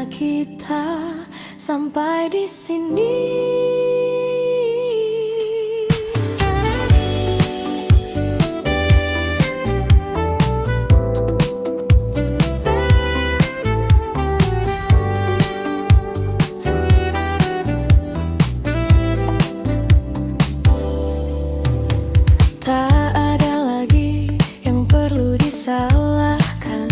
kita sampai di sini. Tak ada lagi yang perlu disalahkan.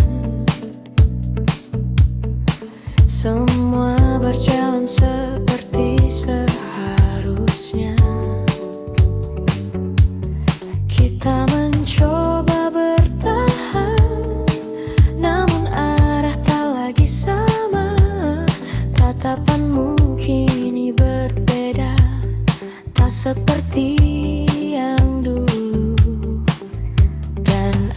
Semua berjalan seperti seharusnya. Kita mencoba bertahan, namun arah tak lagi sama. Tatapanmu kini berbeda, tak seperti yang dulu. Dan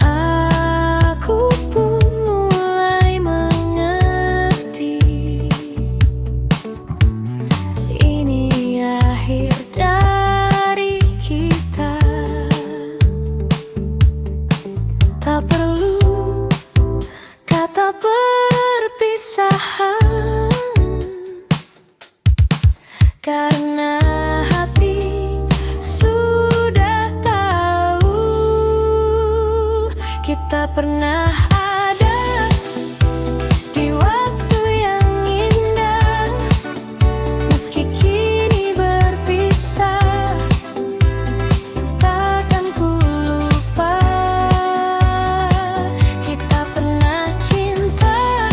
aku pun mulai mengerti, ini akhir dari kita. Tak perlu kata perpisahan, karena hati sudah tahu kita pernah ada di waktu yang indah. Meski kini berpisah, takkan ku lupa. Kita pernah cinta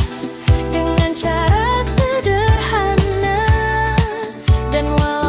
dengan cara sederhana, dan walau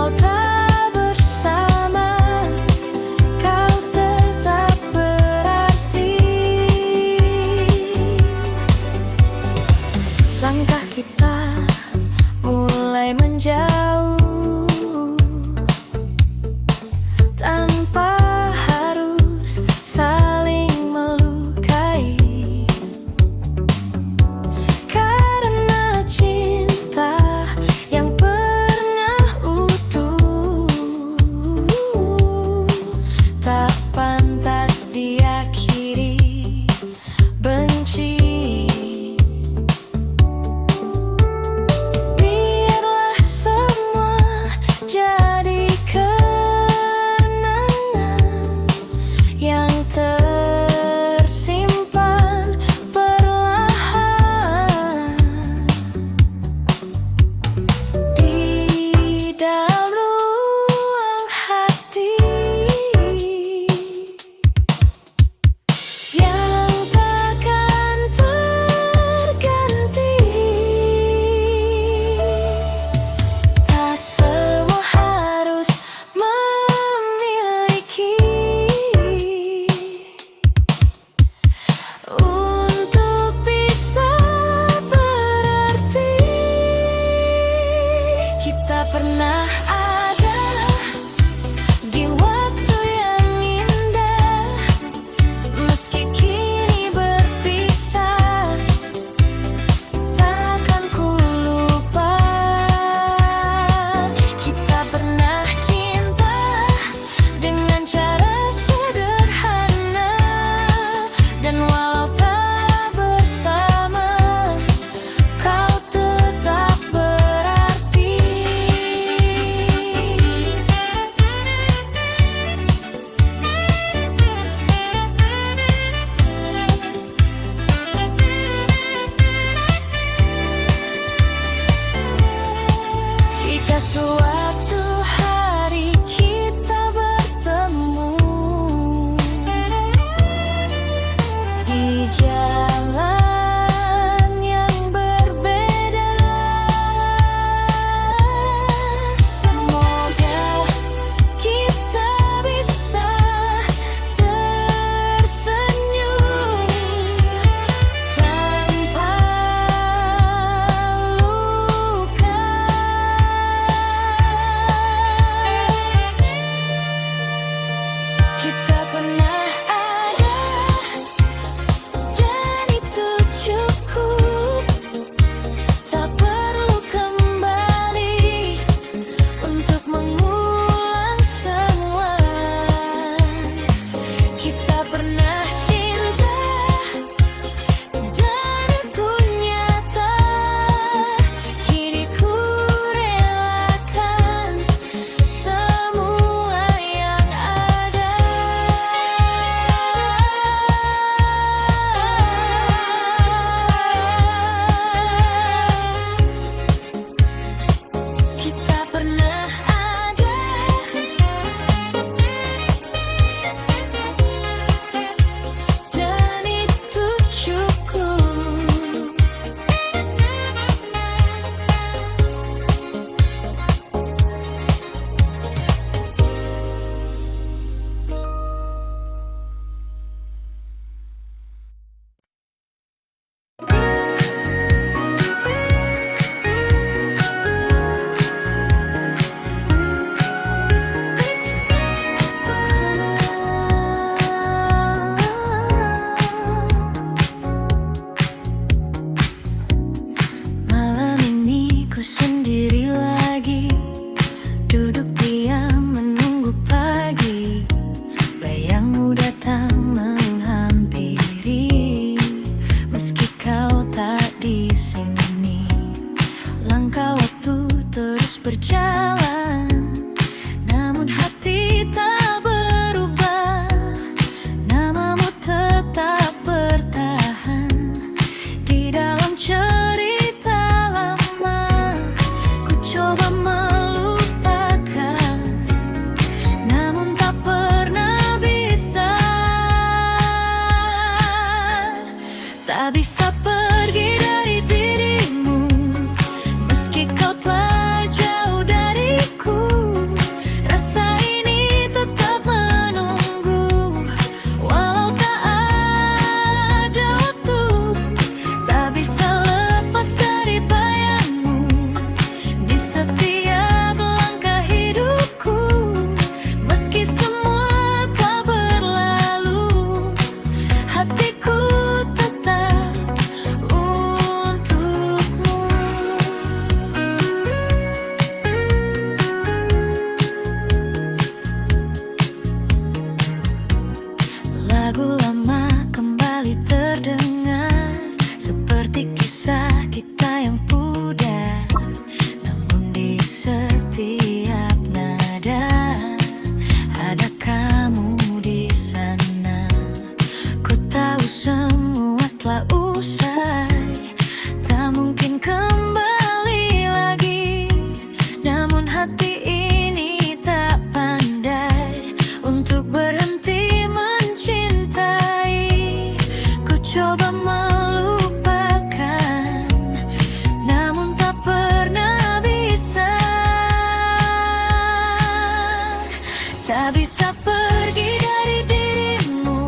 Tak bisa pergi dari dirimu,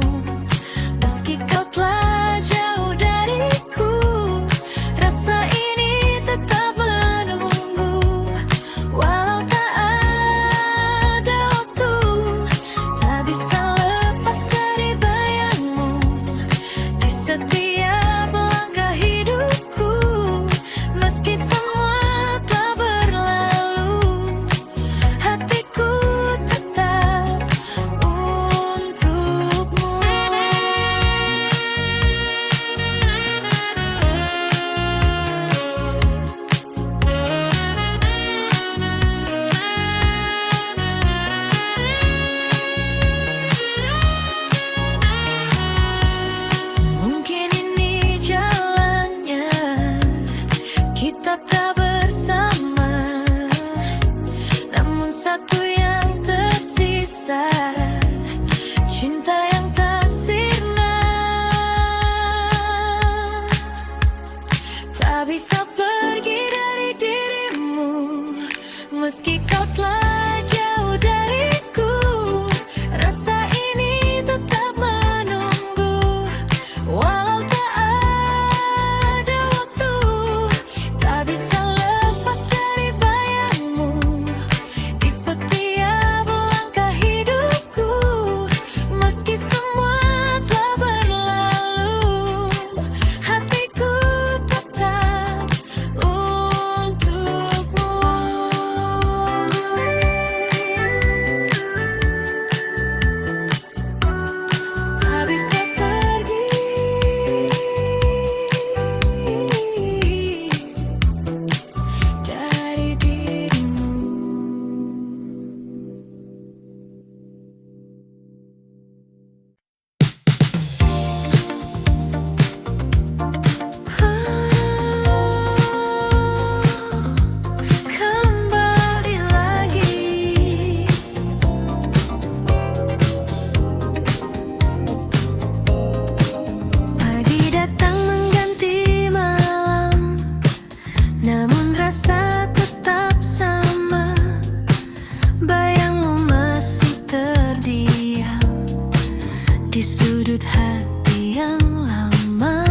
meski kau telah jauh dariku. Rasa ini tetap menunggu, walau tak ada waktu. Tak bisa lepas dari bayangmu di setiap langkah hidupku. Meski semua telah berlalu, hatiku tetap untukmu. Mungkin ini jalannya, kita tak bersama, namun satu yang tersisa, cinta yang tak sirna. Tak bisa pergi dari dirimu, meski kau telah jauh dariku. Rasa ini tetap menunggu, walau tak ada waktu. Tak bisa lepas dari bayangmu di setiap langkah hidupku. Meski semua telah berlalu, hatiku tetap untukmu. Tak bisa pergi dari dirimu. Kembali lagi, pagi datang mengganti malam, namun rasa tetap sama. Bayangmu masih terdiam di sudut hati yang lama.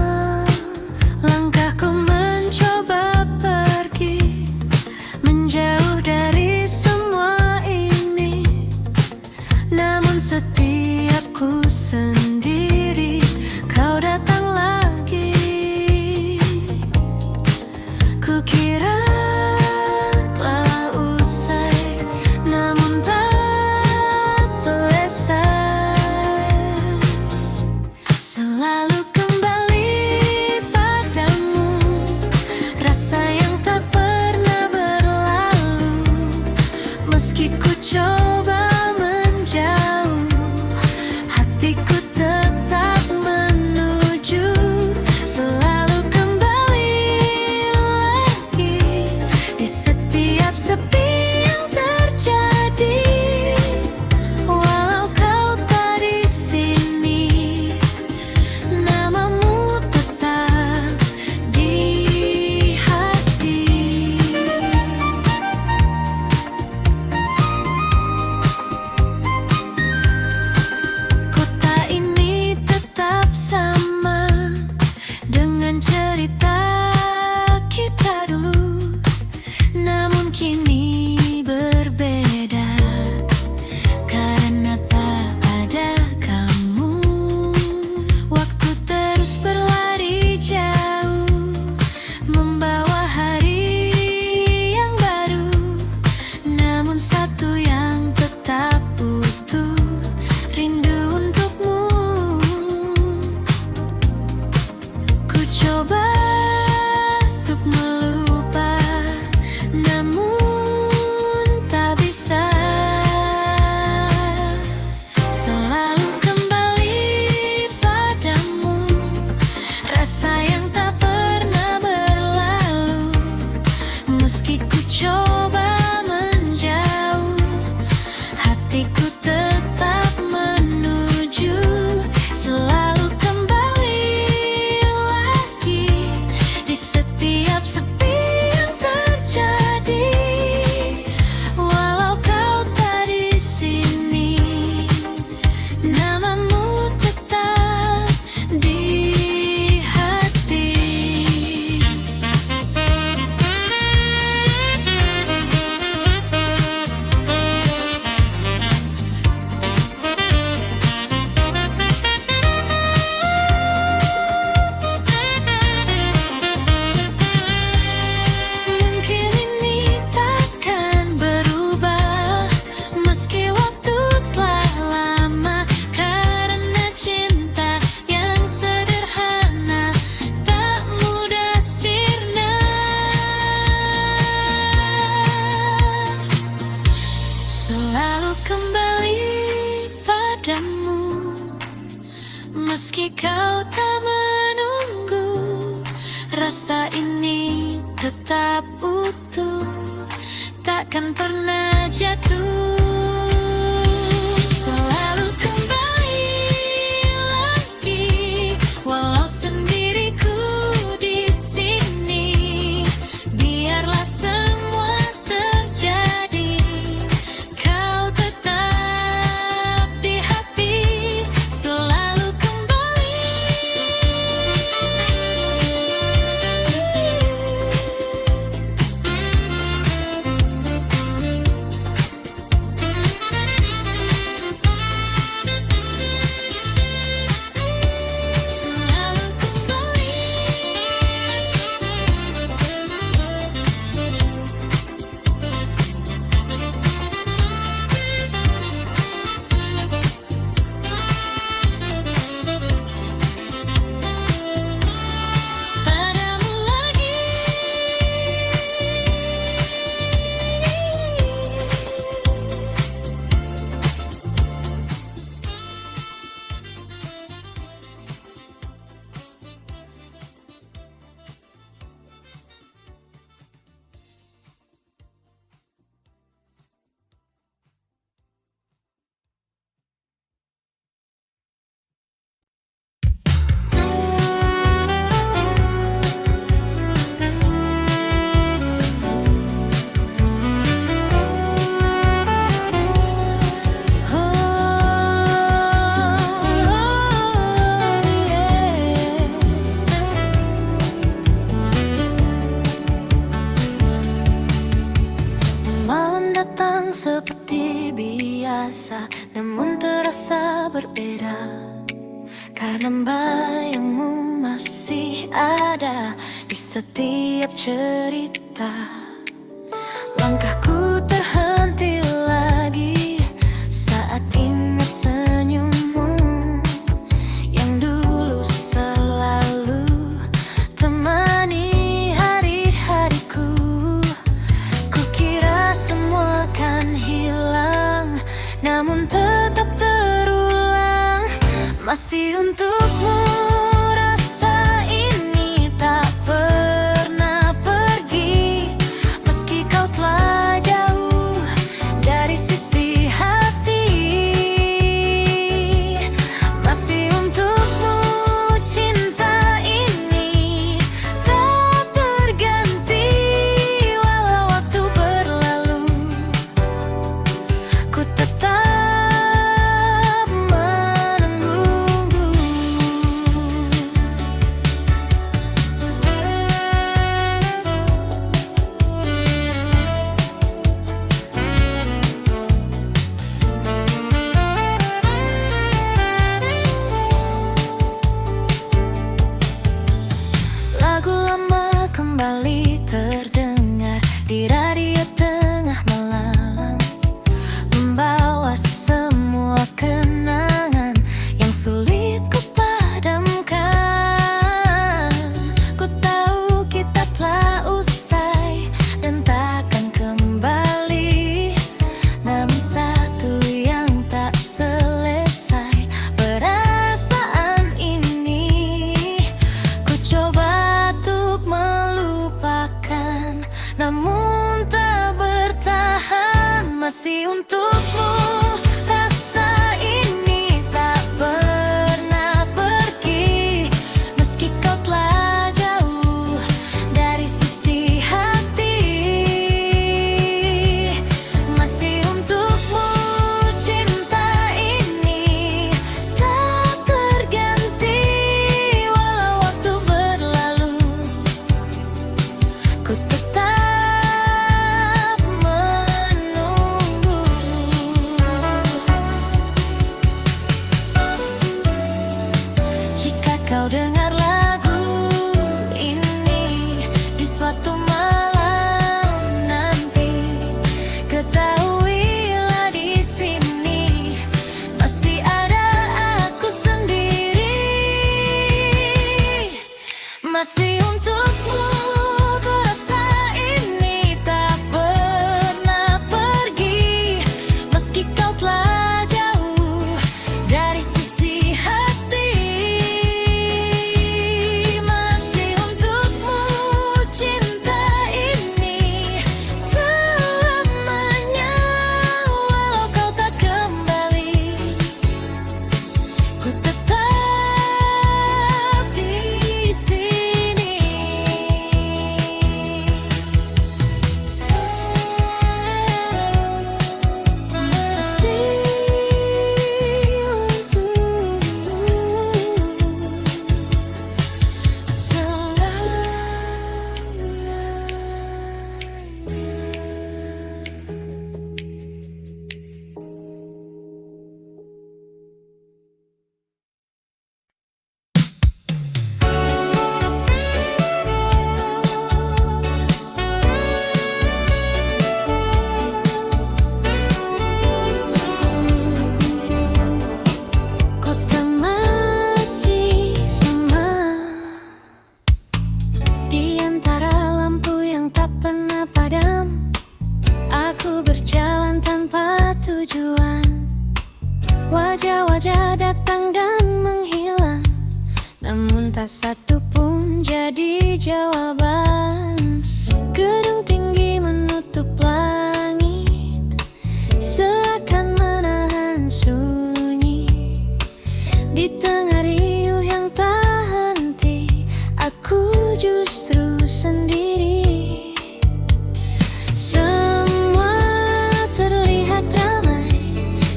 Langkahku mencoba pergi, menjauh dari semua ini, namun setiap ku sendiri, kau datang lagi. Kukira telah usai, namun tak selesai. Selalu kembali padamu, rasa yang tak pernah berlalu. Meski ku coba menjauh, hatiku tetap menuju. Selalu kembali lagi di setiap sepi yang terjadi. Walau kau tak di sini, namamu tetap di hati. Kota ini tetap sama dengan cerita kita dulu, namun kini berbeda karena tak ada kamu. Waktu terus berlari jauh, membawa hari yang baru, namun satu yang tetap utuh, rindu untukmu. Ku coba untuk melupa, namun tak bisa. Selalu kembali padamu, rasa yang tak pernah berlalu. Meski ku coba menjauh, selalu kembali padamu, meski kau tak menunggu. Rasa ini tetap utuh, takkan pernah jatuh. Selalu kembali lagi, walau sendiriku di sini. Biarlah semua terjadi, kau tetap di hati. Selalu kembali. Selalu kembali. Padamu lagi. Malam datang seperti biasa, namun terasa berbeda, karena bayangmu masih ada di setiap cerita. Langkahku terhenti lagi saat ingat senyummu yang dulu selalu temani hari-hariku. Kukira semua kan hilang, namun tetap terulang. Masih untukmu rasa ini tak pernah pergi, meski kau telah jauh dari sisi hati. Masih untukmu cinta ini tak terganti, walau waktu berlalu. Ku tetap menunggu. Lagu lama kembali terdengar di radio tengah malam, membawa semua kenangan yang sulit ku padamkan. Ku tahu kita telah usai dan takkan kembali, namun satu yang tak selesai, perasaan ini. Ku coba untuk melupakan, namun tak bertahan. Masih untukmu rasa ini tak pernah pergi, meski kau telah jauh dari sisi hati. Masih untukmu cinta ini tak terganti, walau waktu berlalu. Ku tetap menunggu. telah jauh dari sisi hati. Masih untukmu cinta ini selamanya. Walau kau tak kembali, ku tetap di sini. Kota masih sama, di antara lampu yang tak pernah padam. Aku berjalan tanpa tujuan, wajah-wajah datang dan menghilang, namun tak satu pun jadi jawaban. Gedung tinggi menutup langit, seakan menahan sunyi. Di tengah riuh yang tak henti, aku justru sendiri. Semua terlihat ramai,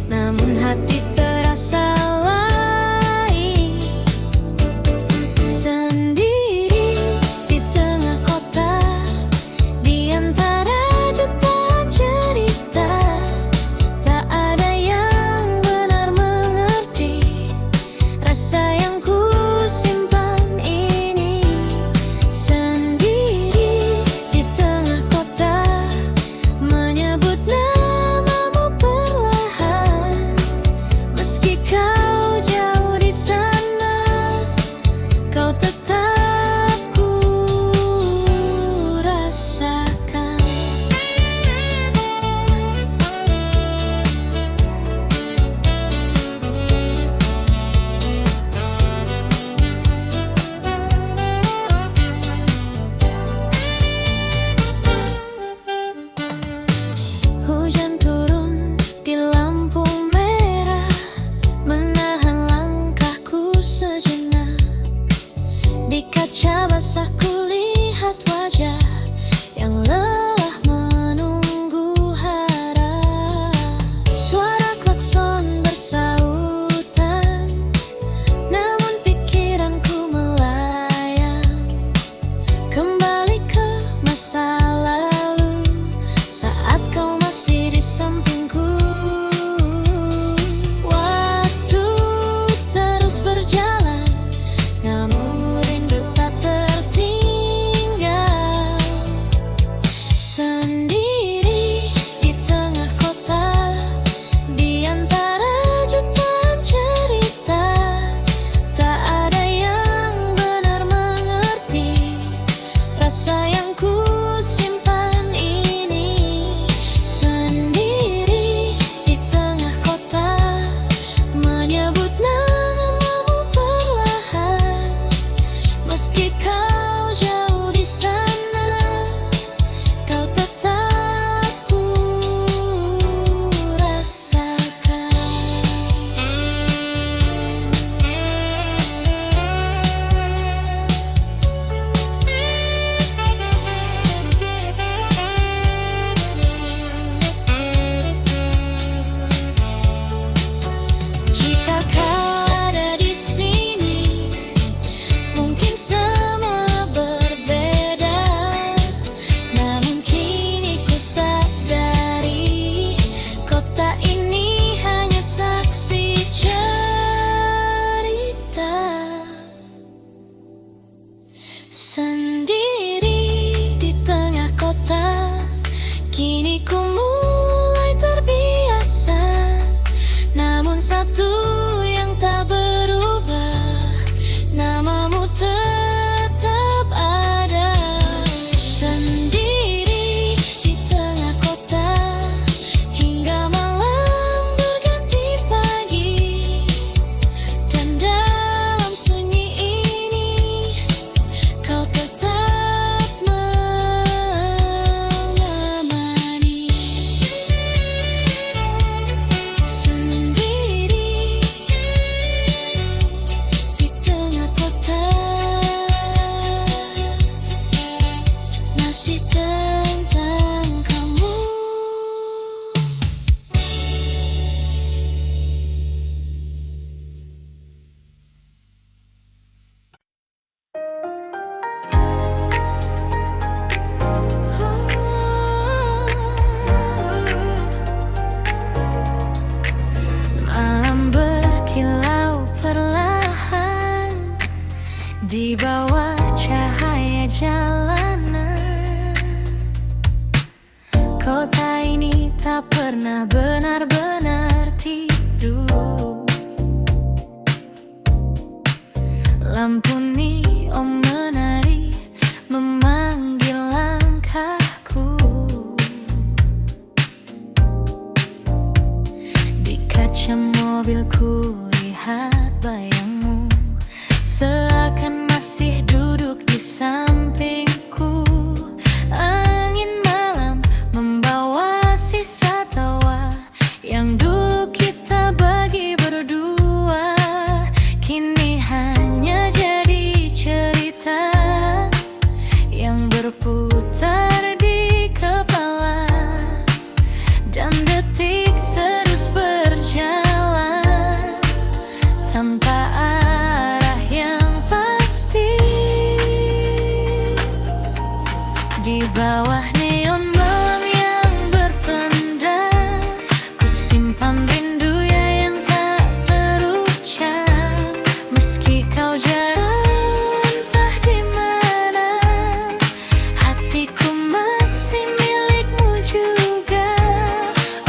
namun hati terasa lain. Sendiri di tengah kota, di antara jutaan cerita, tak ada yang benar mengerti di bawah cahaya jalanan. Kota ini tak pernah benar-benar tidur. Lampu neon menari memanggil langkahku. Di kaca mobilku lihat bayangmu, seakan masih duduk di sampingku. Angin malam membawa sisa tawa yang dulu kita bagi berdua. Kini hanya jadi cerita yang berputar di kepala, dan detik terus berjalan tanpa arah yang pasti. Di bawah neon malam yang berpendar, ku simpan rindu yang tak terucap. Meski kau jauh entah di mana, hatiku masih milikmu juga.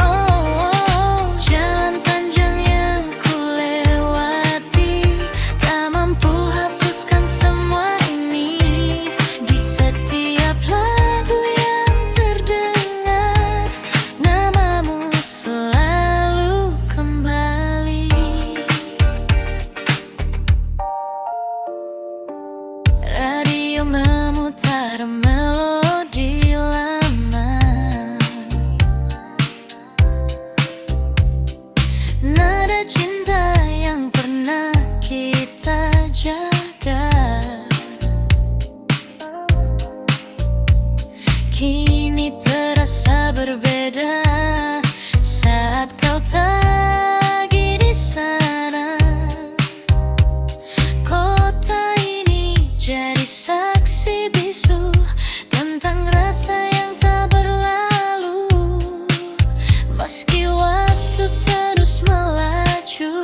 Oh, jalan panjang yang ku lewati, tak mampu hapuskan semua ini. Di setiap lagu yang terdengar, namamu selalu kembali. Radio memutar melodi lama, nada cinta yang pernah kita jaga. Kini terasa berbeda saat kau lagi di sana. Kota ini jadi saksi bisu tentang rasa yang tak berlalu. Meski waktu terus melaju,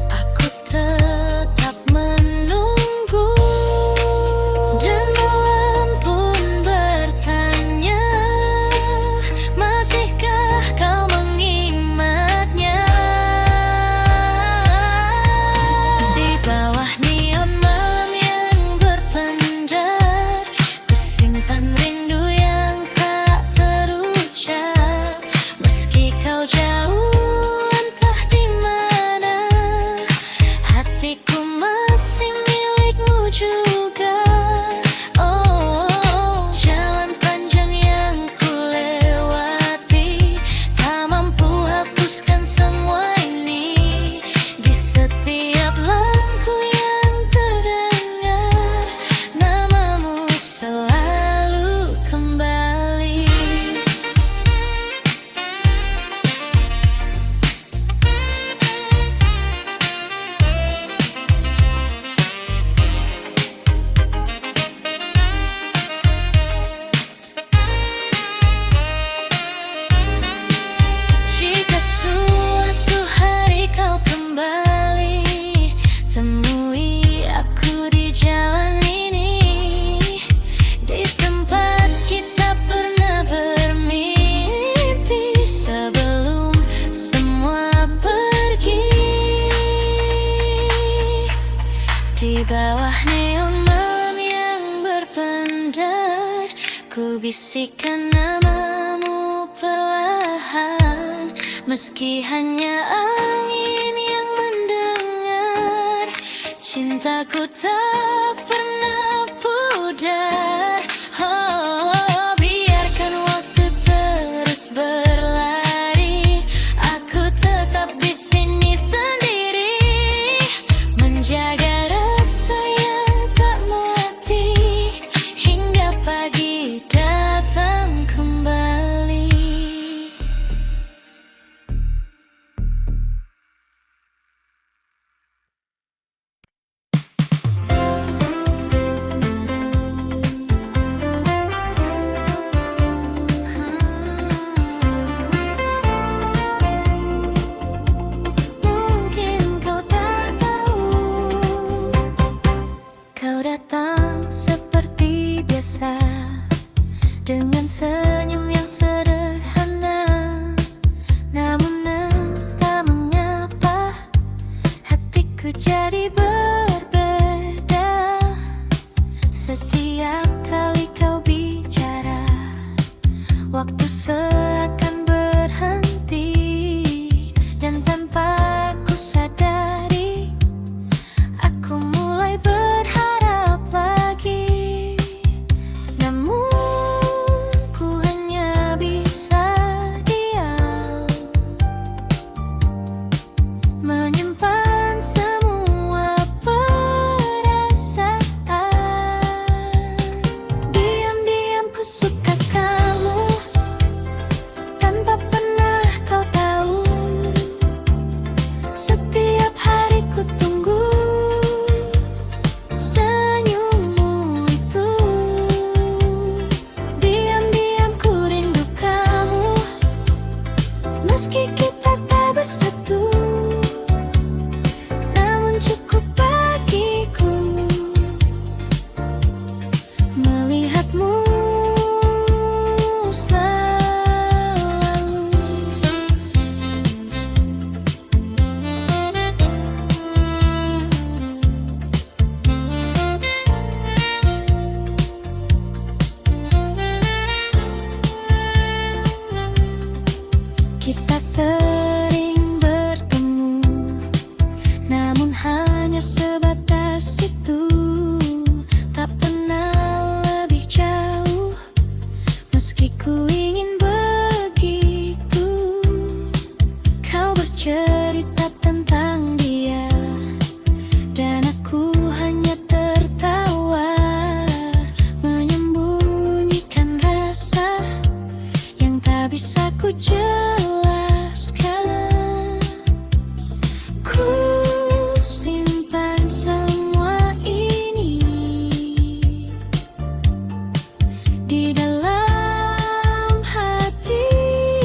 aku tetap menunggu. Dan malam pun bertanya, masihkah kau mengingatnya? Di bawah neon malam yang berpendar, ku simpan rindu yang tak terucap. Meski kau jauh entah di mana, hatiku masih milikmu juga. Oh, jalan panjang yang ku lewati, tak mampu hapuskan semua ini. Di setiap lagu yang terdengar, namamu selalu kembali. Jika suatu hari kau kembali, temui aku di jalan ini, di tempat kita pernah bermimpi sebelum semua pergi. Di bawah neon malam yang berpendar, ku bisikkan namamu perlahan. Meski hanya angin yang mendengar, cintaku tak pernah pudar. Oh, biarkan waktu terus berlari, aku tetap di sini sendiri, menjaga rasa yang tak mati hingga pagi datang kembali. Meski kita tak bersatu, namun cukup bagiku melihatmu selalu. Kita sering bertemu, namun hanya sebatas itu. Tak pernah lebih jauh, meski ku ingin begitu. Kau bercerita tentang dia, dan aku hanya tertawa, menyembunyikan rasa yang tak bisa ku jelaskan. Ku simpan semua ini di dalam hati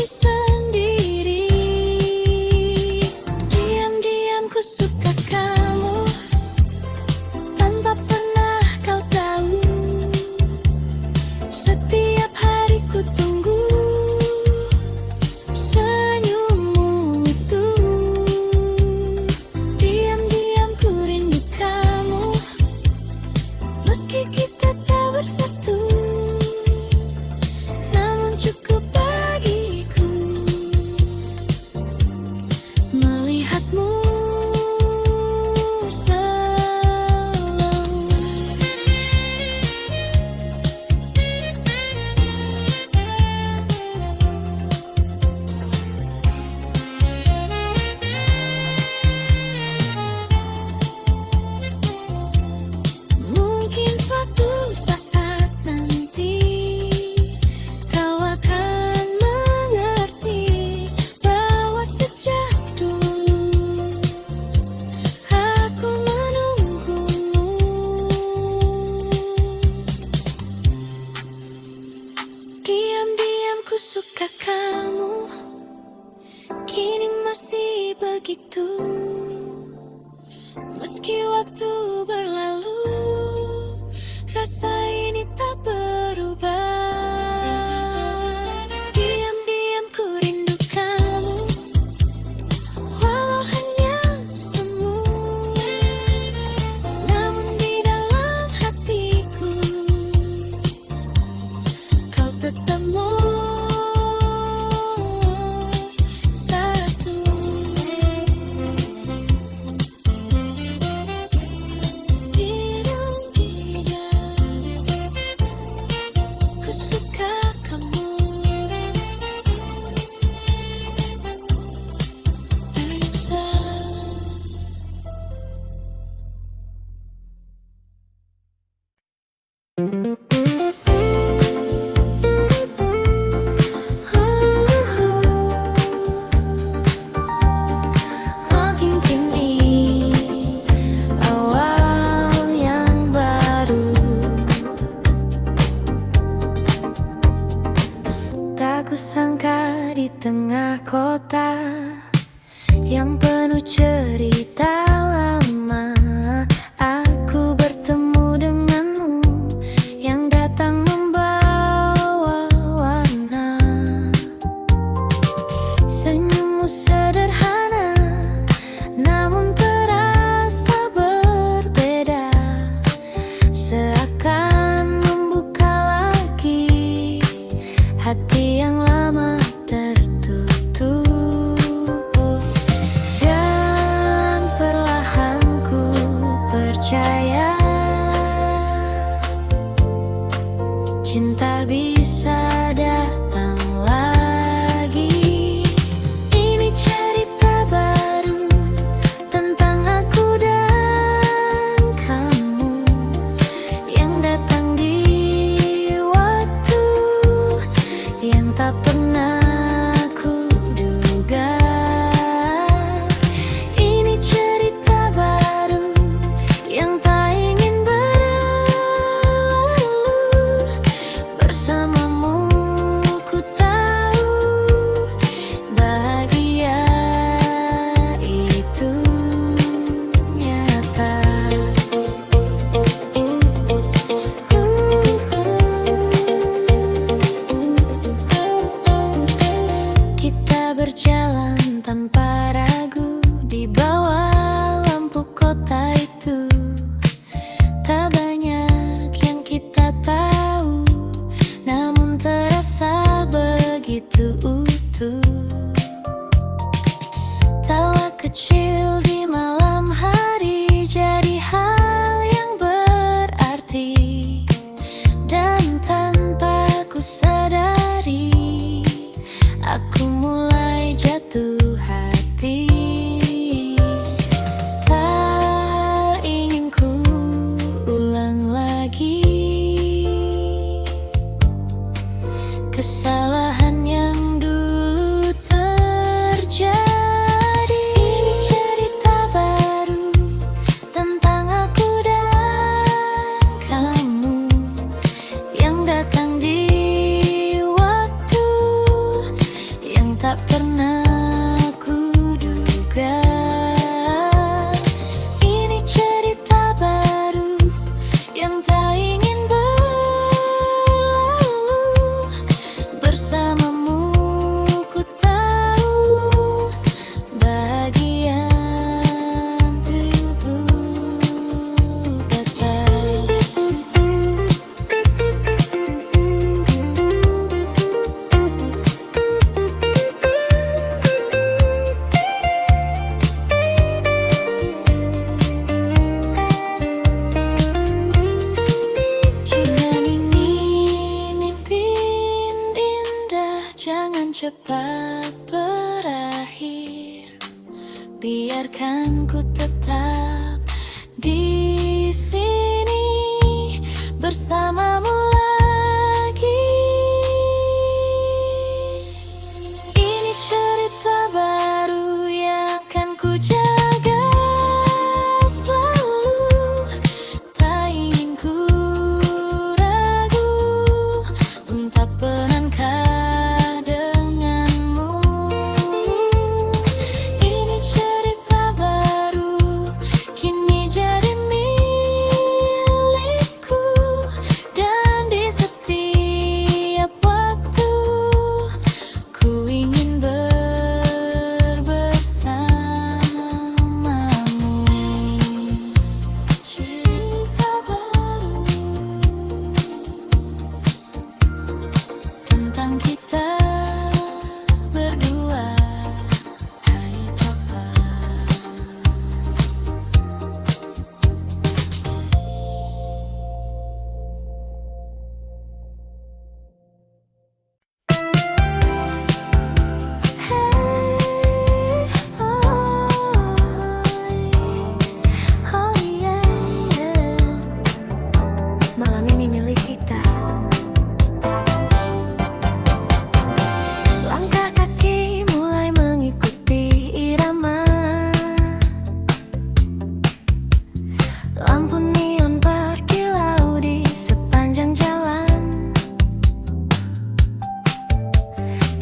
sendiri. Diam-diam ku suka kamu, tanpa pernah kau tahu. Setiap hari ku tunggu senyummu itu. Diam-diam ku rindu kamu, meski kita tak bersatu, namun cukup bagiku melihatmu selalu. Mungkin suatu saat nanti kau akan mengerti bahwa sejak dulu aku menunggumu. Diam-diam ku suka kamu, kini masih begitu. Meski waktu berlalu, rasa ini tak berubah. Diam-diam ku rindu kamu, walau hanya semu, namun di dalam hatiku kau tetap satu. Ku suka kamu, Aisyah. Makin kini awal yang baru, tak kusangka di tengah kota yang penuh cerita lama, aku bertemu denganmu yang datang membawa warna. Senyummu sederhana, namun terasa berbeda, seakan membuka lagi hati yang lama tertutup. Dan perlahan ku percaya cinta bisa datang lagi. Ini berjalan tanpa ragu di bawah lampu kota itu. Tak banyak yang kita tahu, namun terasa begitu utuh. Tawa kecil di malam hari jadi hal yang berarti, dan tanpa ku sadari aku mulai jatuh hati. Tak ingin ku ulang lagi kesalahan yang dulu terjadi. Ini cerita baru tentang aku dan kamu yang datang di waktu yang tak pernah kuduga. Ini cerita baru yang tak ingin berlalu. Bersamamu ku tahu bahagian tubuh datang. Jika ingin mimpi indah, jangan cepat berakhir. Biarkan ku tetap di sini bersamamu lagi. Ini cerita baru yang akan ku jaga selalu. Tak ingin ku ragu untuk melangkah denganmu. Ini cerita baru kini jadi milikku, dan di setiap waktu ku ingin bersamamu. Cerita baru tentang kita berdua, hai papa. Oh yeah, malam ini milik kita. Langkah kaki mulai mengikuti irama. Lampu neon berkilau di sepanjang jalan.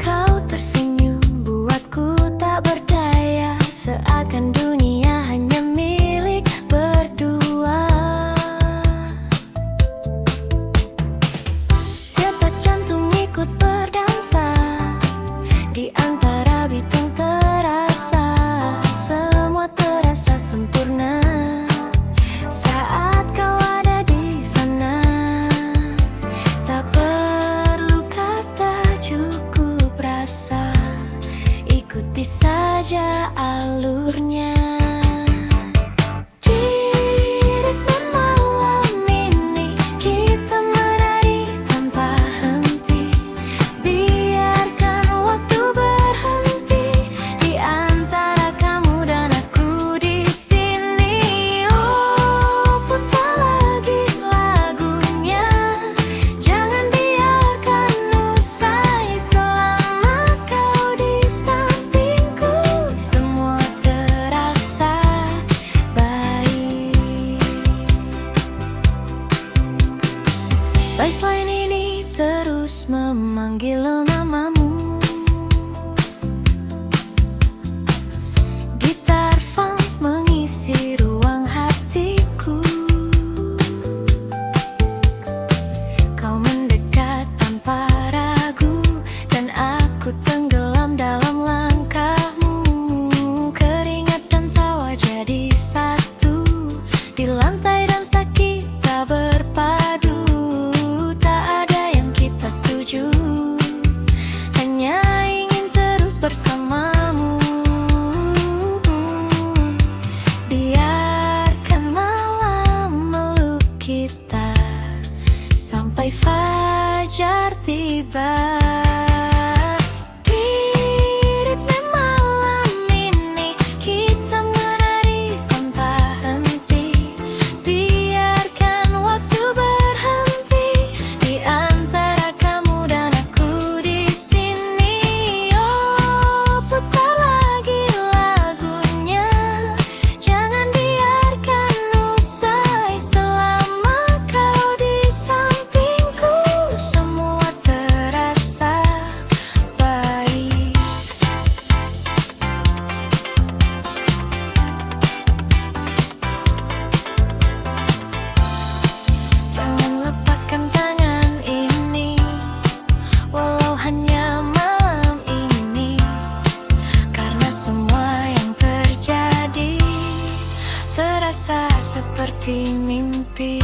Kau tersenyum buatku tak berdaya, seakan dunia hanya milik berdua. Detak jantung ikut berdansa di antara bintang, terasa semua terasa sempurna saat kau ada di sana. Tak perlu kata, cukup rasa, ikuti saja alurnya. Di ritme malam ini kita menari tanpa henti. Biarkan waktu berhenti di antara kamu dan aku di sini. Oh, putar lagi lagunya, jangan biarkan usai selama kau di sampingku. Semua terasa seperti mimpi.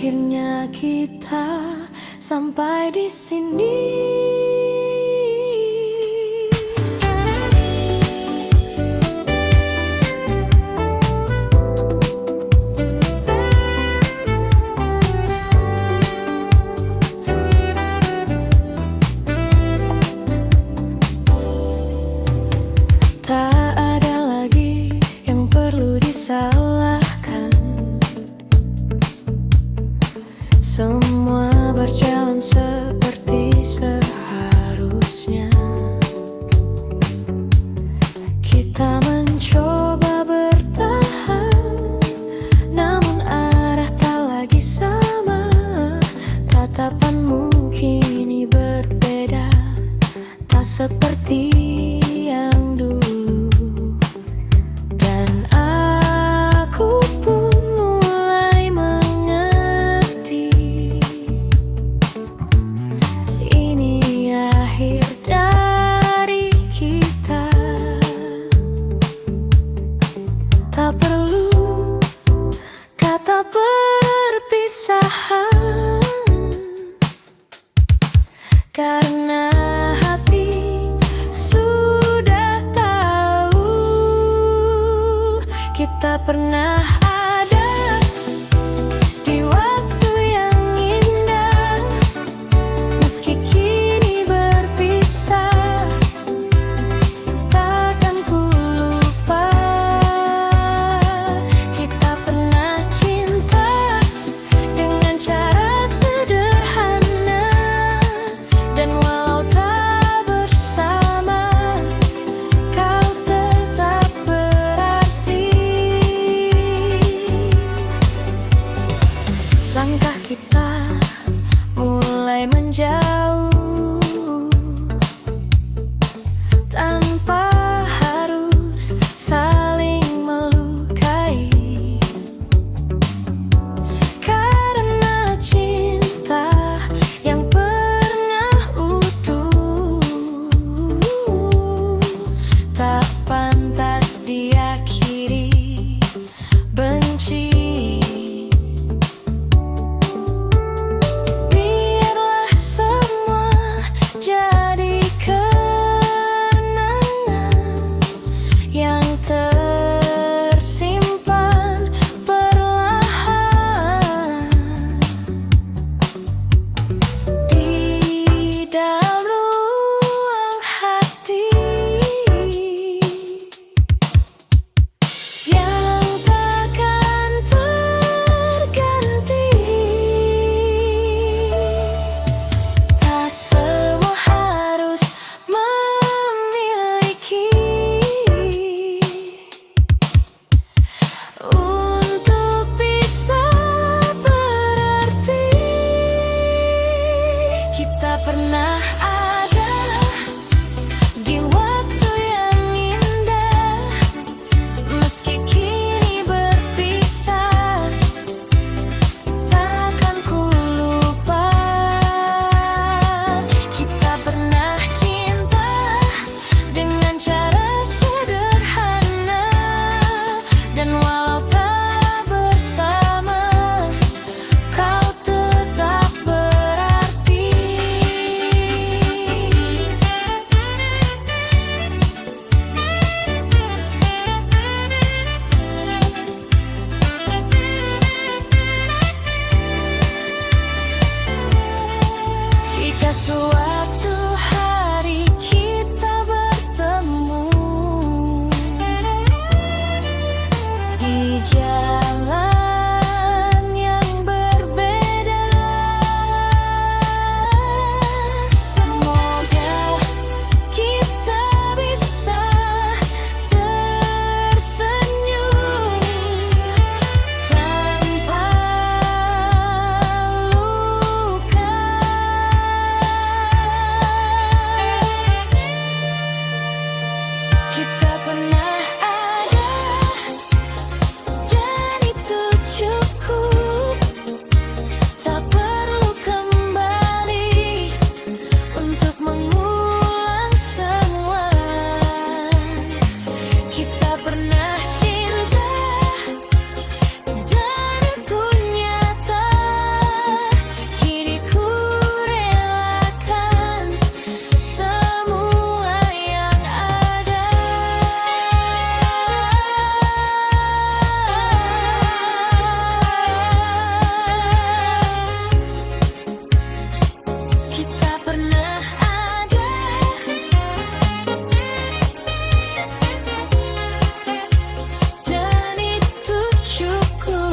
Akhirnya kita sampai di sini. Tak ada lagi yang perlu disalahkan. Semua berjalan seperti seharusnya. Kita mencoba bertahan, namun arah tak lagi sama. Tatapanmu kini berbeda, tak seperti yang dulu. Dan aku pun mulai mengerti, ini akhir dari kita. Tak perlu kata perpisahan, karena hati sudah tahu kita pernah ada di waktu yang indah. Meski kini berpisah, takkan ku lupa kita pernah cinta dengan cara sederhana. Dan walau tak bersama, kau tetap berarti. Langkah kita mulai menjauh, tanpa harus saling melukai. Karena cinta yang pernah utuh tak pantas diakhiri benci. Biarlah semua jadi kenangan yang tersimpan perlahan di dalam ruang hati, yang takkan terganti. Tak semua harus memiliki untuk bisa berarti. Kita pernah ada di waktu yang indah. Meski kini berpisah, takkan ku lupa kita pernah cinta dengan cara sederhana. Dan walau tak bersama, kau tetap berarti. Suatu hari kita bertemu di jalan yang berbeda. Semoga kita bisa tersenyum tanpa luka. Kita pernah ada dan itu cukup. Tak perlu kembali untuk mengulang semua. Kita pernah cinta dan itu nyata. Kini ku relakan semua yang ada. Kita pernah ada dan itu cukup.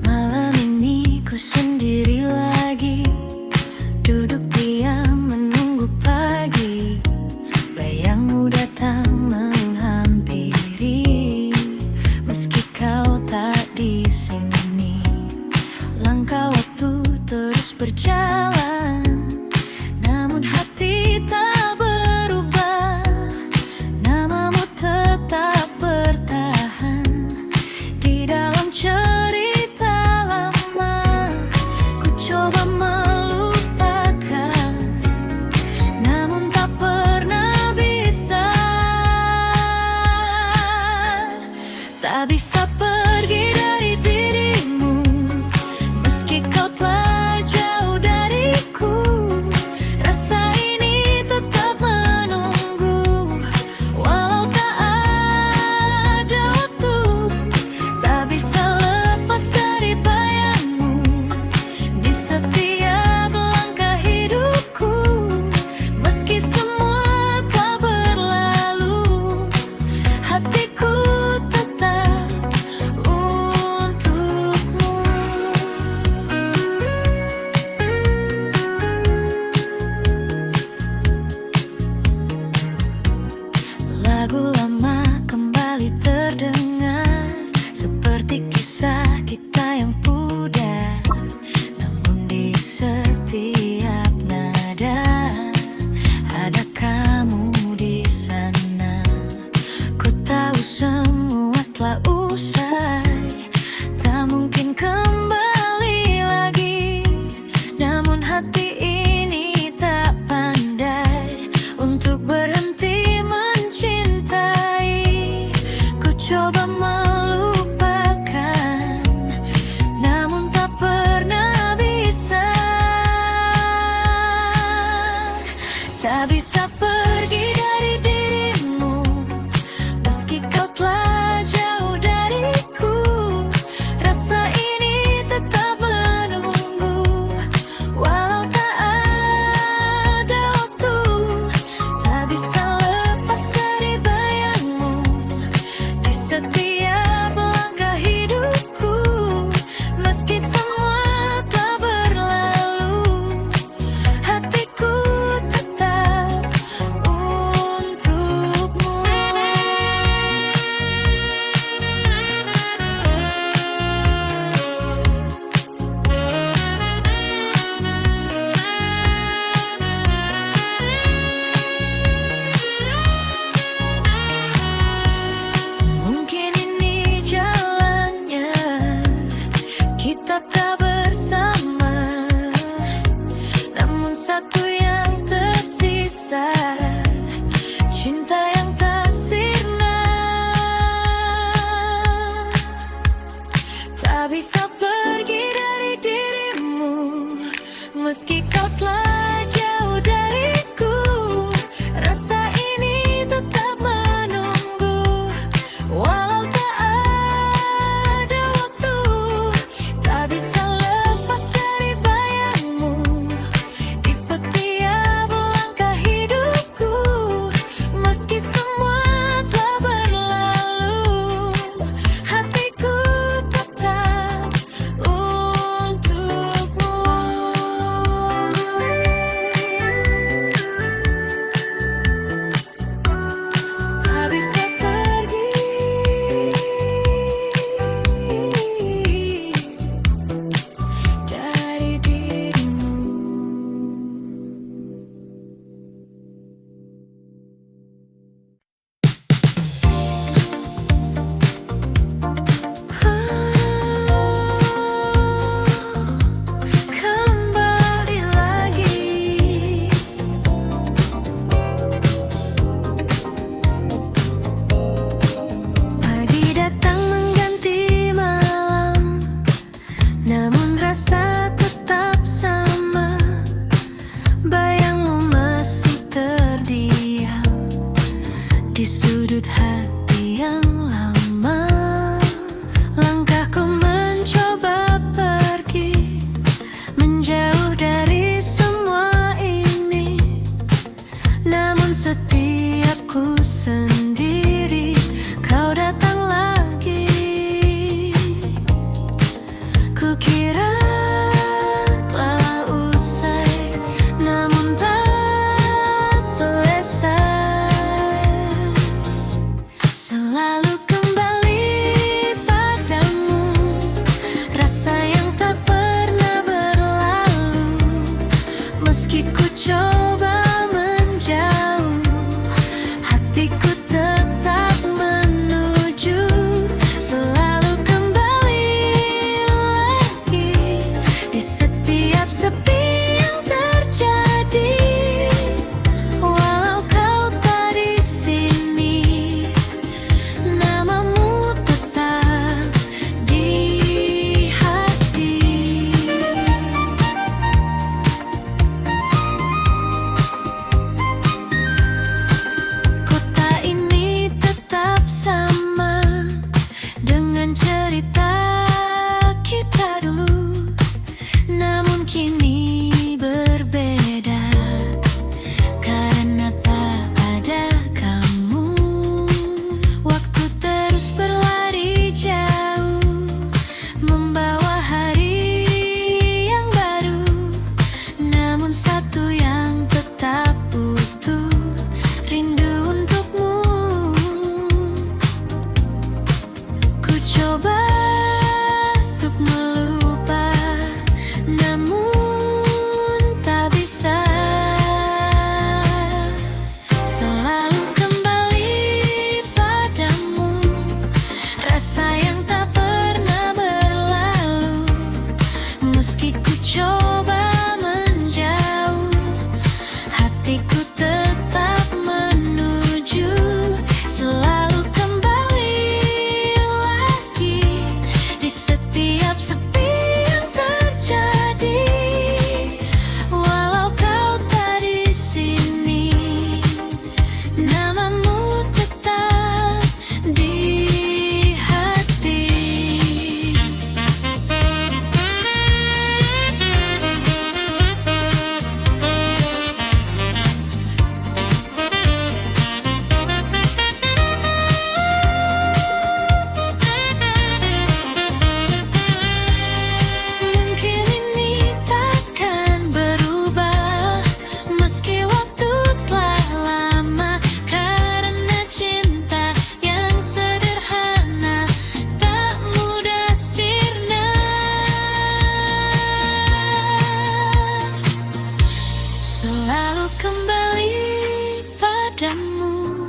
Malam ini ku sendiri lagi, duduk diam menunggu pagi. Bayangmu datang menghampiri, meski kau tak di sini. Langkah waktu terus berjalan, namun hati tak berubah. Namamu tetap bertahan di dalam cerita lama. Ku coba melupakan, namun tak pernah bisa. Tak bisa pergi dari dirimu, meski kau telah jauh dariku. Rasa ini tetap menunggu, walau tak ada waktu. Tak bisa lepas dari bayangmu di setiap langkah hidupku. Meski semua kau berlalu, hatiku tetap untukmu. Lagu lama kembali terdengar, seperti kisah kita yang pudar. Namun di setiap nada ada kamu di sana. Ku tahu semua telah usai, tak mungkin kembali lagi. Namun hati ini tak pandai untuk berhenti mencintai. Ku coba melupakan, namun tak pernah bisa. Tak bisa pergi dari dirimu, meski kau telah jauh dariku. Rasa ini tetap menunggu, walau tak ada waktu. Tak bisa lepas dari bayangmu di setiap langkah hidupku. Meski semua telah berlalu, hatiku tetap kau telah jauh dariku, rasa ini tetap menunggu. Walau tak ada waktu, tak bisa lepas dari bayangmu di setiap langkah hidupku. Meski semua telah berlalu, hatiku tetap untukmu. Tak bisa pergi dari dirimu. Kembali lagi, pagi datang mengganti malam, namun rasa tetap sama. Bayangmu masih terdiam di sudut hati yang lama. Langkahku mencoba pergi, menjauh dari semua ini, namun setiap ku sendiri, kau datang lagi. Kukira telah usai, namun tak selesai. Selalu kembali padamu, rasa yang tak pernah berlalu. Meski ku coba menjauh, hatiku tetap menuju. Selalu kembali lagi di setiap sepi yang terjadi. Walau kau tak di sini, namamu tetap di hati. Kota ini tetap sama dengan cerita kita dulu, namun kini berbeda karena tak ada kamu. Waktu terus berlari jauh, membawa hari yang baru, namun satu yang tetap utuh, rindu untukmu. Ku coba untuk melupa, namun tak bisa. Selalu kembali padamu, rasa yang tak pernah berlalu. Meski ku coba menjauh, hatiku tetap menuju. Selalu kembali lagi di setiap sepi yang terjadi. Walau kau tak di sini, namamu tetap di hati. Mungkin ini takkan berubah, meski waktu telah lama, karena cinta yang sederhana tak mudah sirna. Selalu kembali padamu,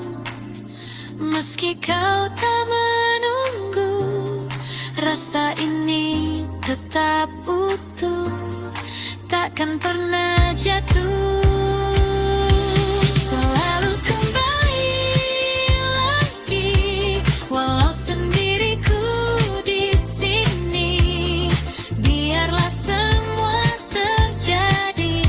meski kau tak menunggu, rasa ini tetap utuh, takkan pernah jatuh. Selalu kembali lagi, walau sendiriku di sini. Biarlah semua terjadi,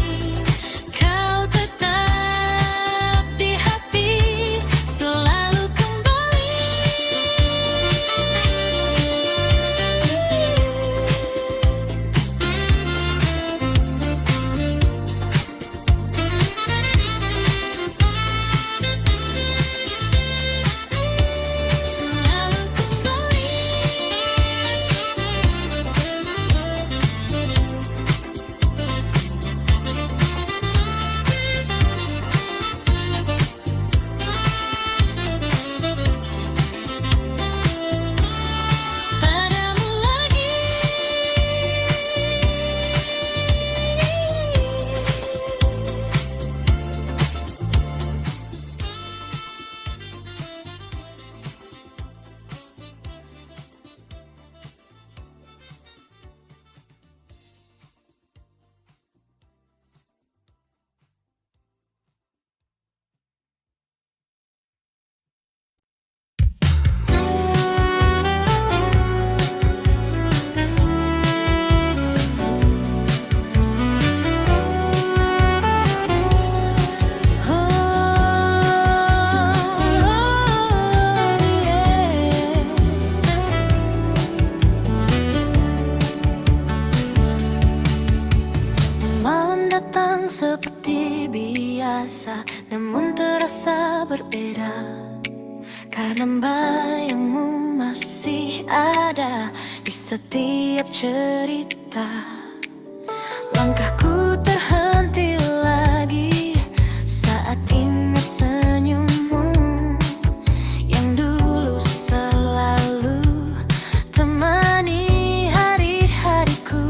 yang seperti biasa, namun terasa berbeda, karena bayangmu masih ada di setiap cerita. Langkahku terhenti lagi saat ingat senyummu yang dulu selalu temani hari-hariku.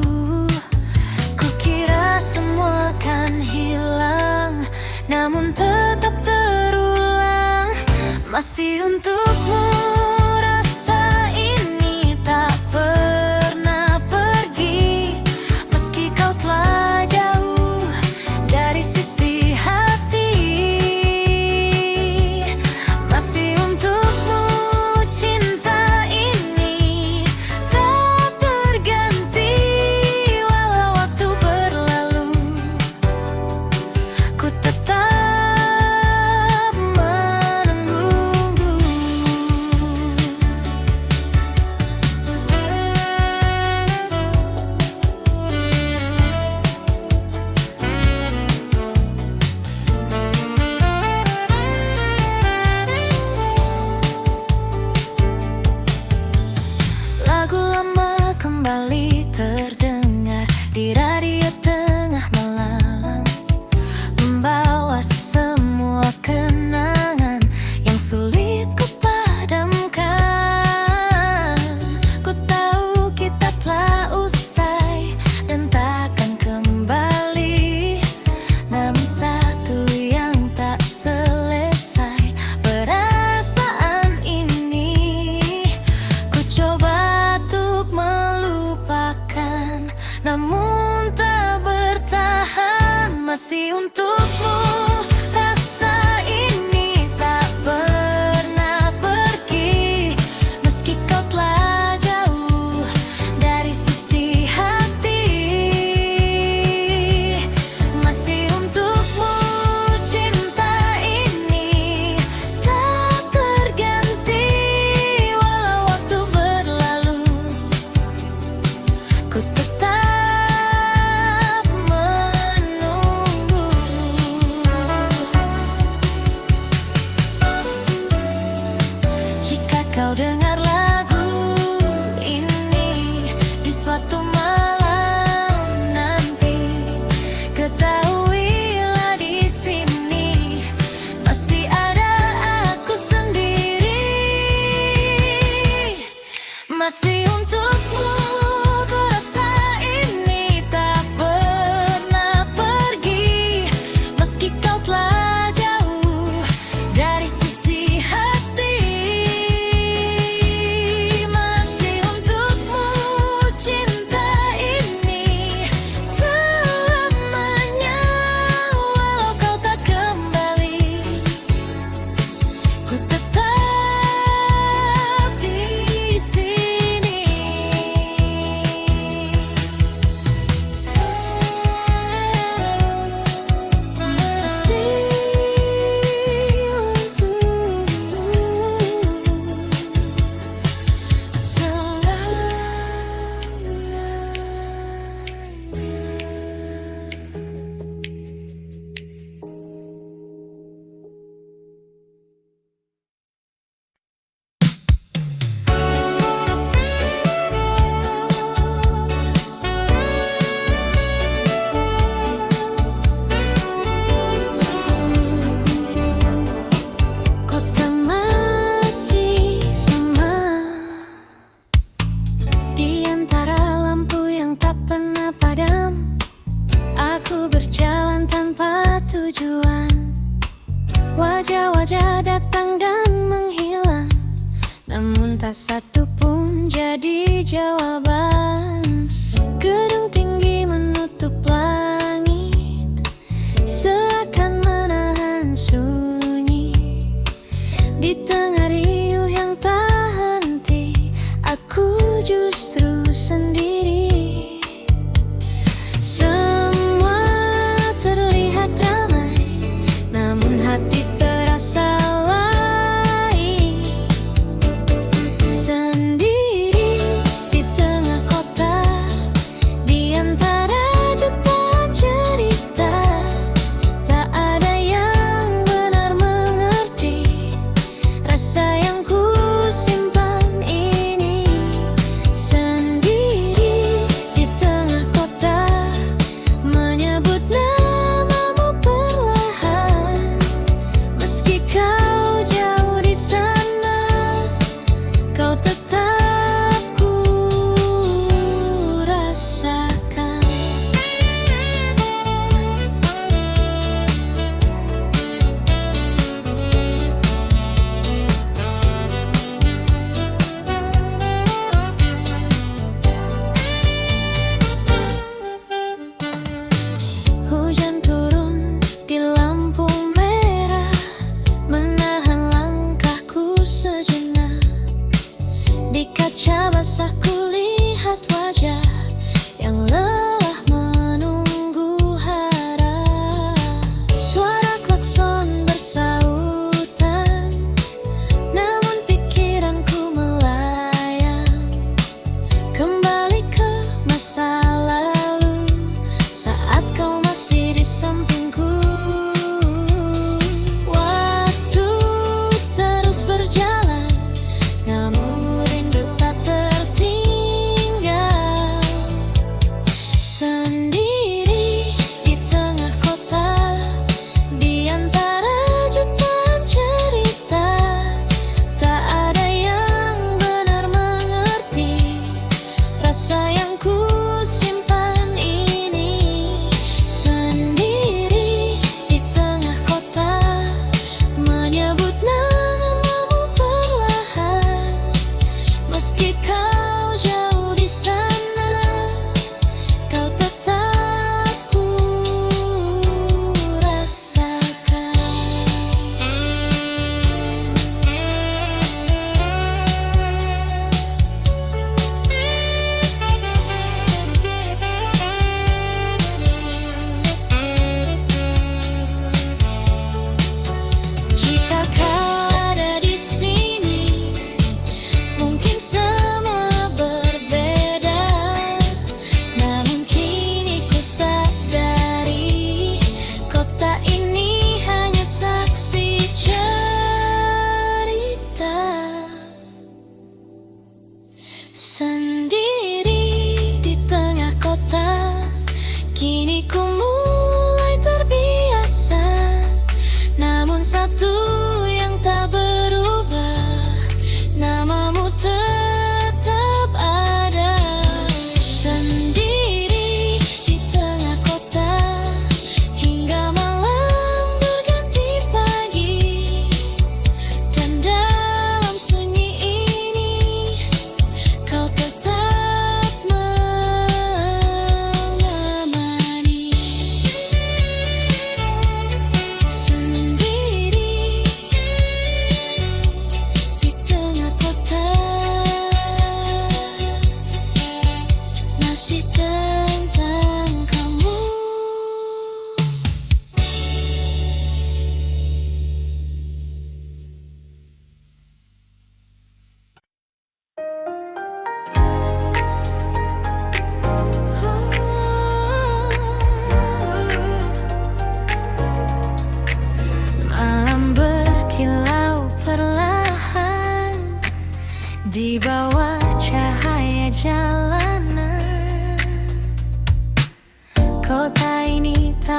Kukira semua kan hilang, namun tetap terulang. Masih untukmu rasa ini tak pernah pergi, meski kau telah jauh dari sisi hati. Masih untukmu cinta ini tak terganti, walau waktu berlalu, ku tetap kembali terdengar di radio tengah malam, membawa semua kenangan yang sulit ku padamkan. Ku tahu kita telah usai dan takkan kembali, namun satu yang tak selesai, perasaan ini ku coba untuk melupakan, namun tak bertahan. Masih untukmu rasa ini tak pernah pergi, meski kau telah jauh dari sisi hati. Masih untukmu cinta ini tak terganti, walau waktu berlalu, ku tetap menunggu. Jika kau dengar lagu ini di suatu malam nanti, ketahuilah di sini masih ada aku sendiri. Masih untukmu rasa ini tak pernah pergi, meski kau telah jauh dari sisi hati. Masih untukmu cinta ini selamanya, walau kau tak kembali, ku tetap di sini. Kota masih sama, di antara lampu yang tak pernah padam. Aku berjalan tanpa tujuan, wajah-wajah datang dan menghilang, namun tak satu pun jadi jawaban. Gedung tinggi menutup langit, seakan menahan sunyi. Di tengah riuh yang tak henti, aku justru sendiri. Semua terlihat ramai, namun hati terasa lain. Sendiri di tengah kota, di antara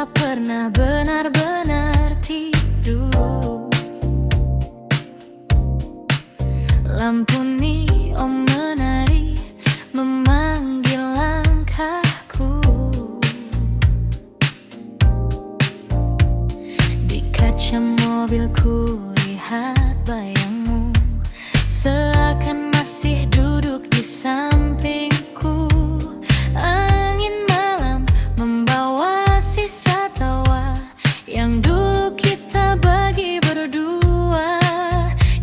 tak pernah benar-benar tidur. Lampu neon menari memanggil langkahku. Di kaca mobilku lihat bayangmu, seakan masih duduk di sampingku. Angin malam membawa sisa tawa yang dulu kita bagi berdua.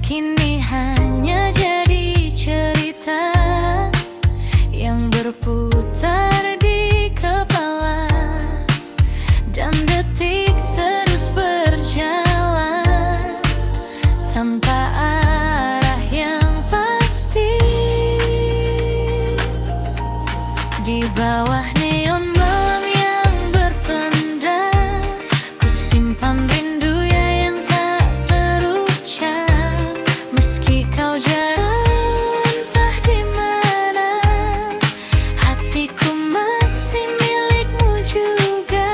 Kini hanya jadi cerita yang berputar di kepala, dan detik terus berjalan tanpa arah yang pasti. Di bawah neon malam yang berpendar, ku simpan rindu yang tak terucap. Meski kau jauh entah di mana, hatiku masih milikmu juga.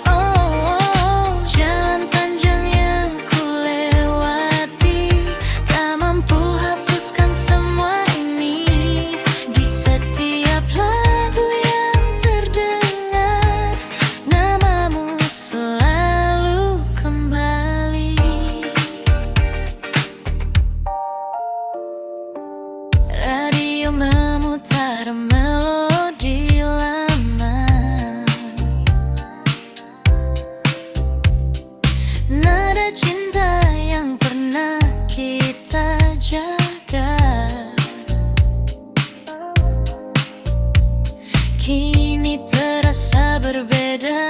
Oh, jalan panjang yang ku lewati, tak mampu hapuskan semua ini. Di setiap lagu yang terdengar, namamu selalu kembali. Radio memutar melodi lama, nada cinta yang pernah kita jaga. Kini terasa berbeda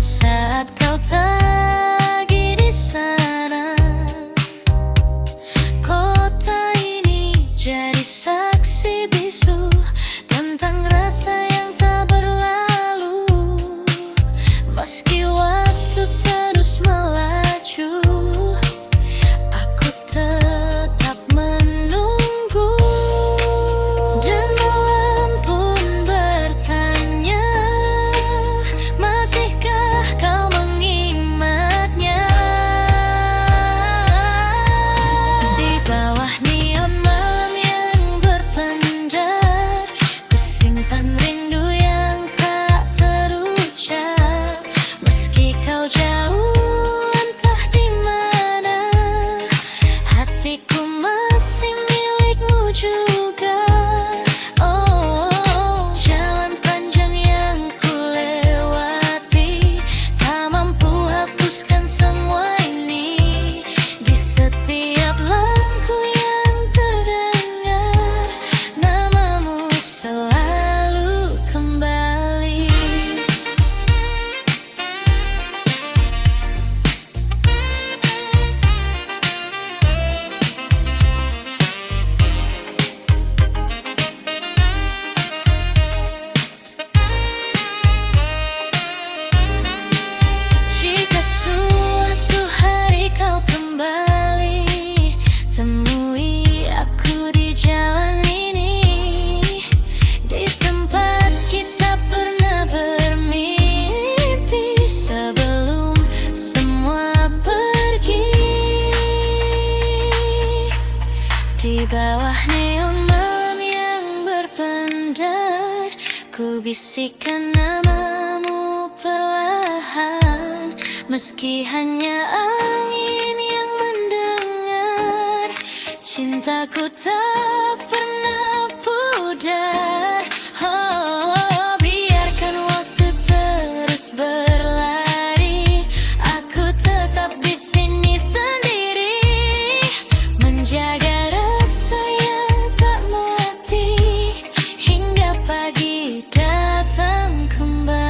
saat kau lagi di sana. Kota ini jadi saksi bisu tentang rasa yang tak berlalu. Meski waktu terus melaju, aku tetap menunggu. Dan malam pun bertanya, masihkah kau mengingatnya? Di bawah neon malam yang berpendar, ku simpan rindu yang tak terucap. Meski kau jauh entah di mana, hatiku masih milikmu juga. Oh, jalan panjang yang ku lewati, tak mampu hapuskan semua ini. Di setiap lagu yang terdengar, namamu selalu kembali. Jika suatu hari kau kembali, temui aku di jalan ini, di tempat kita pernah bermimpi sebelum semua pergi. Di bawah neon malam yang berpendar, ku bisikkan namamu perlahan. Meski hanya angin yang mendengar, cintaku tak pernah pudar. Oh, biarkan waktu terus berlari, aku tetap di sini sendiri, menjaga rasa yang tak mati hingga pagi datang kembali.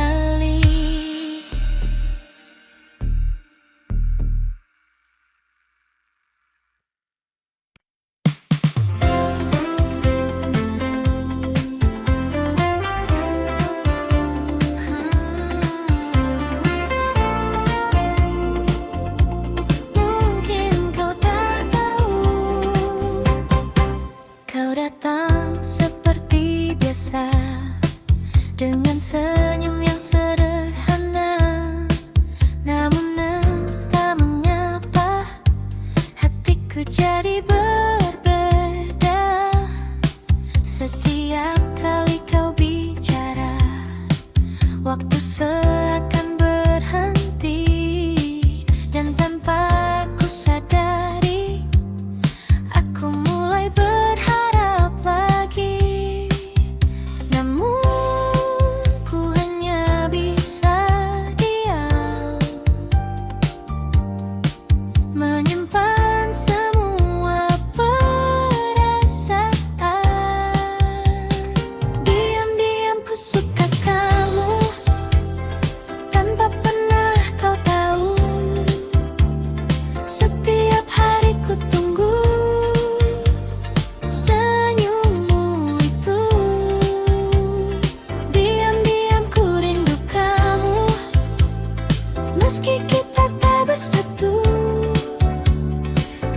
Meski kita tak bersatu,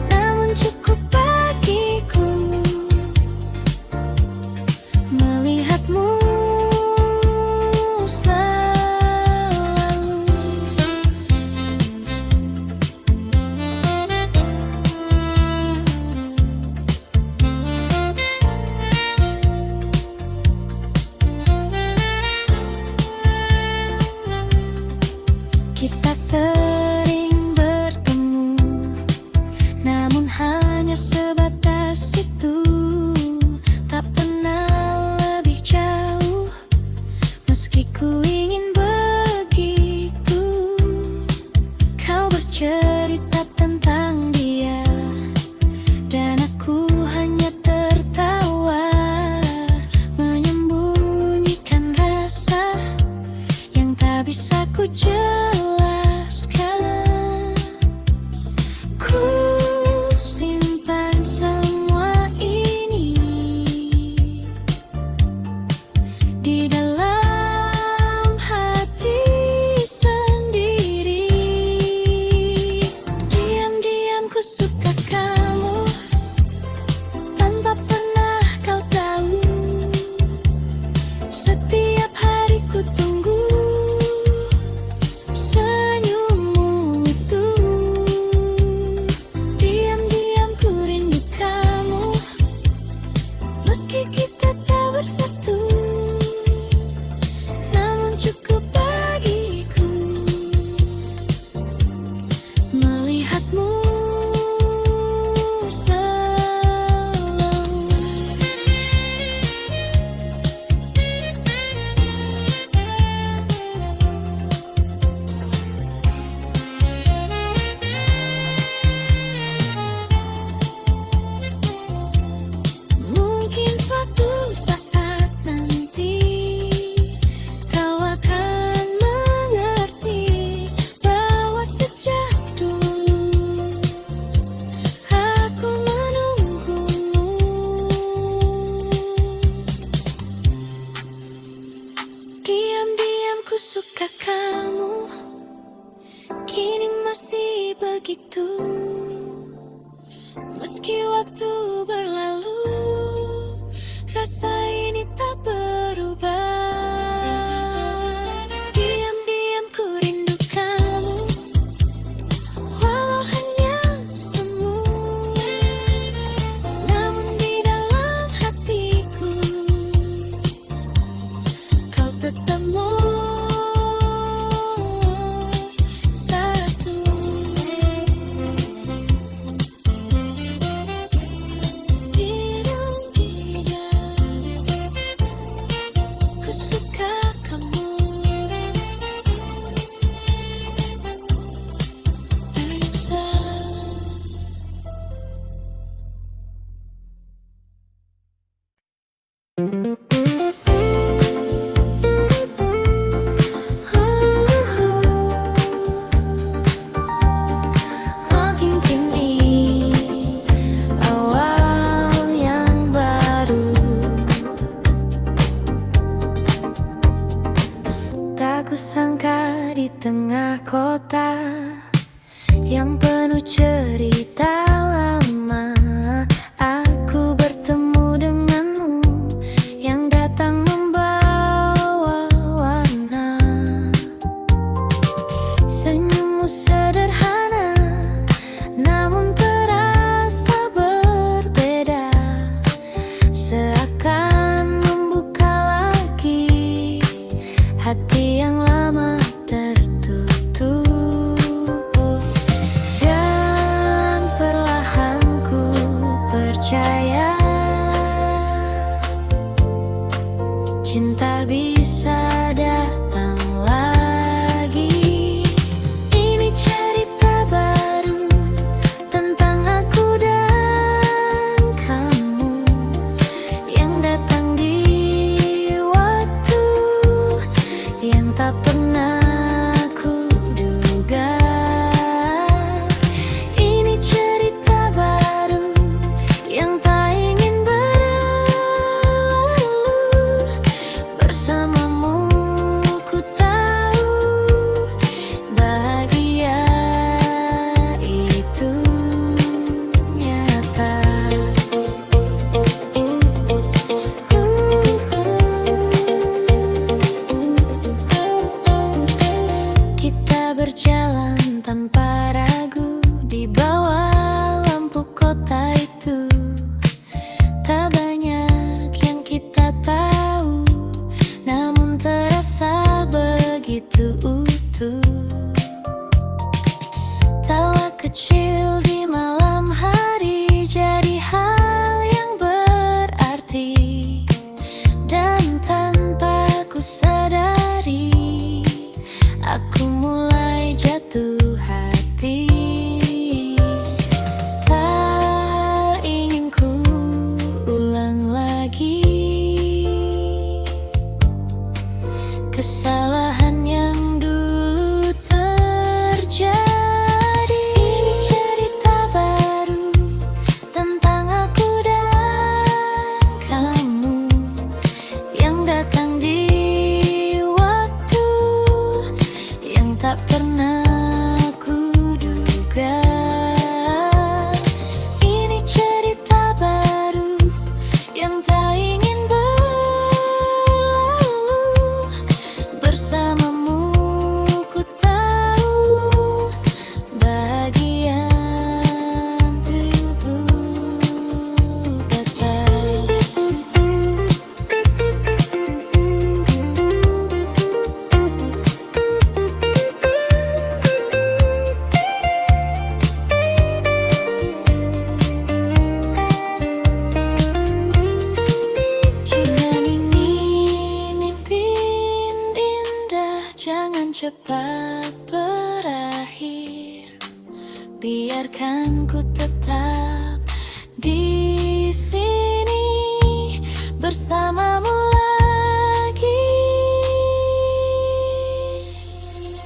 namun cukup bagiku melihatmu selalu. Kita sering bertemu, namun hanya sebatas itu. Tak pernah lebih jauh, meski ku ingin begitu. Kau bercerita tentang dia, dan aku hanya tertawa, menyembunyikan rasa yang tak bisa ku jelaskan. Ku simpan semua ini di dalam hati sendiri. Diam-diam ku suka kamu, tanpa pernah kau tahu. Setiap hari ku tunggu senyummu itu. Diam-diam ku rindu kamu, meski kita tak bersatu, namun cukup bagiku melihatmu selalu. Mungkin suatu saat nanti kau akan mengerti bahwa sejak dulu aku menunggumu. Diam-diam ku suka kamu, kini masih begitu. Meski waktu berlalu, rasa ini tak berubah. Diam-diam ku rindu kamu, walau hanya semu, namun di dalam hatiku kau tetap satu. Ku suka kamu, Aisyah. Makin kini awal yang baru, tak kusangka di tengah kota yang penuh cerita lama, aku bertemu denganmu yang datang membawa warna. Senyummu sederhana, namun terasa berbeda, seakan membuka lagi hati yang lama tertutup. Dan perlahan ku percaya cinta bisa datang lagi. Ini cerita berjalan tanpa ragu di bawah lampu kota itu. Tak banyak yang kita tahu, namun terasa begitu utuh. Tawa kecil di malam hari jadi hal yang berarti, dan tanpa ku sadari aku mulai jatuh hati. Tak ingin ku ulang lagi kesalahan yang dulu terjadi. Ini cerita baru tentang aku dan kamu yang datang di waktu yang tak pernah ku duga. Ini cerita baru yang tak ingin berlalu. Bersamamu ku tahu bahagian tubuh tetap. Jangan ini mimpi indah, jangan cepat berakhir. Biarkan ku tetap di sini bersamamu lagi.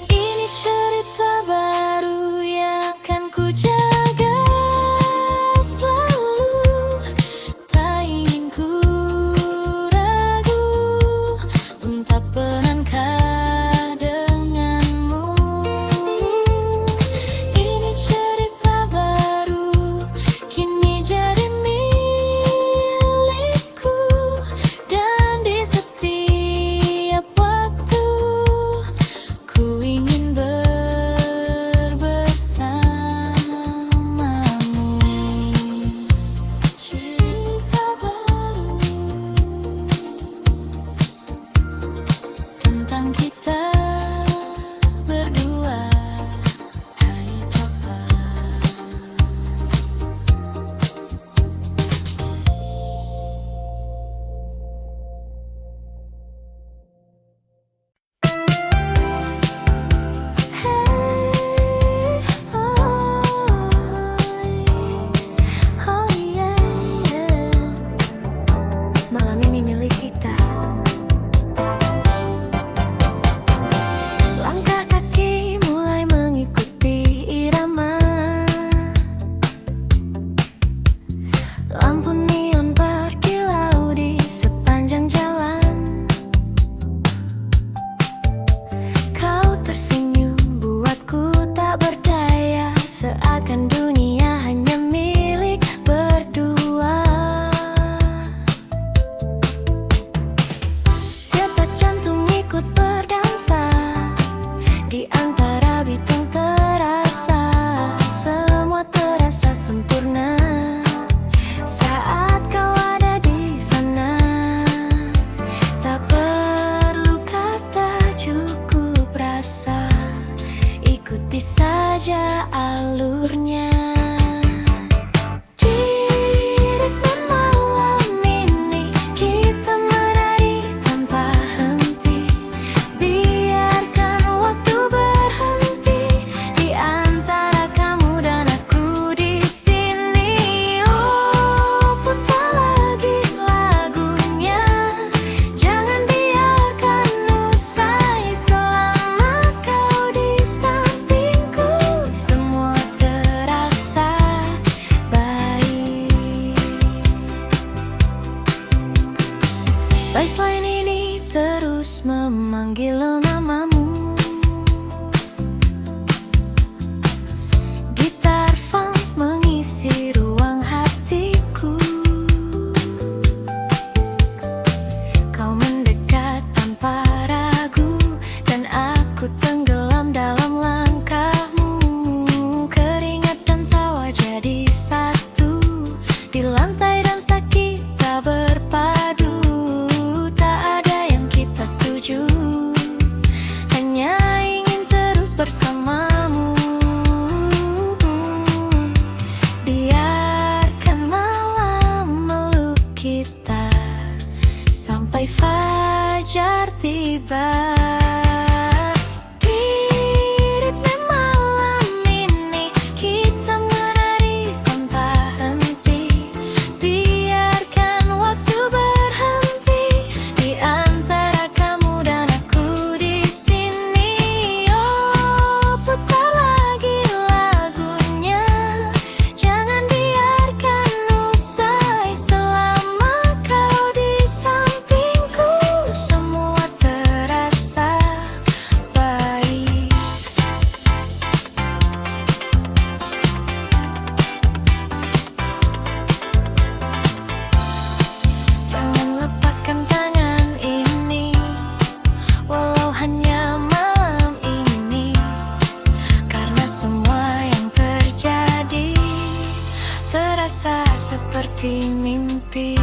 Ini cerita baru yang akan ku jaga selalu. Tak ingin ku ragu untuk melangkah denganmu. Ini cerita baru kini jadi milikku, dan tiba. Di malam ini kita menari tanpa henti. Biarkan waktu berhenti di antara kamu dan aku di sini. Oh, putar lagi lagunya, jangan biarkan usai. Selama kau di sampingku, semua terasa baik. Jangan lepaskan tangan ini, walau hanya malam ini, karena semua yang terjadi terasa seperti mimpi.